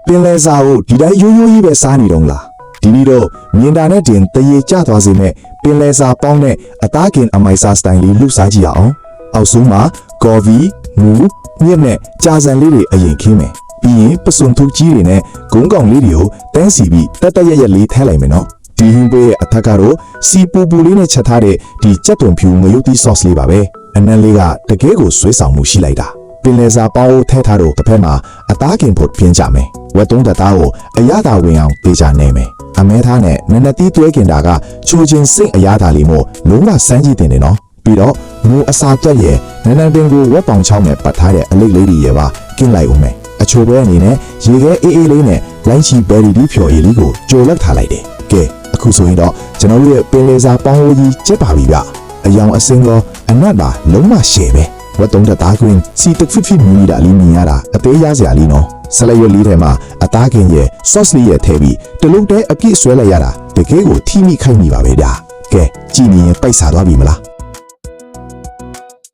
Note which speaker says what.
Speaker 1: ပင်လယ်စာကိုဒီတိုင်းရိုးရိုးကြီးပဲစားနေတော့လားဒီနေ့တော့မြင်တာနဲ့တင်တရေကျသွားစေမဲ့ပင်လယ်စာပေါင်းတဲ့အသားကင်အမိုက်စာစတိုင်လေးလှူစားကြည့်ရအောင်အောက်ဆုံးမှာကော်ဖီမူမြက်နဲ့ကြာစံလေးတွေအရင်ခင်းမယ်ပြီးရင်ပစွန်ထုတ်ကြီးတွေနဲ့ဂုံးကောင်လေးတွေကိုတန်းစီပြီးတက်ရက်ရက်လေးထဲလိုက်မယ်နော်ဒီဟင်းပေးရဲ့အထက်ကတော့စီပူပူလေးနဲ့ချက်ထားတဲ့ဒီကြက်သွန်ဖြူငရုတ်သီး sauce လေးပါပဲအနက်လေးကတကယ်ကိုဆွဲဆောင်မှုရှိလိုက်တာပင်လယ်စာပေါင်းထဲထားတော့တစ်ဖက်မှာအသားကင်ဖို့ပြင်းကြမယ်ဝက်တုံးတသားကိုအရသာဝင်အောင်ပေးချနေမယ်အမဲသားနဲ့နနတီးတွဲကင်တာကချိုချင်းစိတ်အရသာလေးမို့လုံးဝစမ်းကြည့်တင်တယ်နော်ပြီးတော့ငိုအစာပြက်ရဲ့နနပင်ကိုဝက်ပေါင်ချောင်းနဲ့ပတ်ထားတဲ့အလိတ်လေးတွေရဲ့ပါကင်းလိုက်ဦးမယ်အချိုပဲအနေနဲ့ရေခဲအေးအေးလေးနဲ့လိုင်းချီဘယ်ရီဒီဖြော်ရည်လေးကိုကြိုလက်ထားလိုက်တယ်ကဲအခုဆိုရင်တော့ကျွန်တော်တို့ရဲ့ပင်လယ်စာပေါင်းကြီးကျက်ပါပြီဗျအယောင်အစင်းကောအနက်ပါလုံးဝရှယ်ပဲဝတ်တုံးတသားကွင်းစီတဖိဖိမြည်တာလေးမြင်ရတာအသေးရစရာလေးနော်ဆလရွက်လေးထဲမှာအသားကင်ရဲ့ sauce လေးရဲ့ထည့်ပြီးတလုံးတည်းအပြည့်ဆွဲလိုက်ရတာတကယ်ကိုထိမိခိုက်မိပါပဲဗျာကဲကြည်နေရင်ပိတ်စာသွားပြီမလား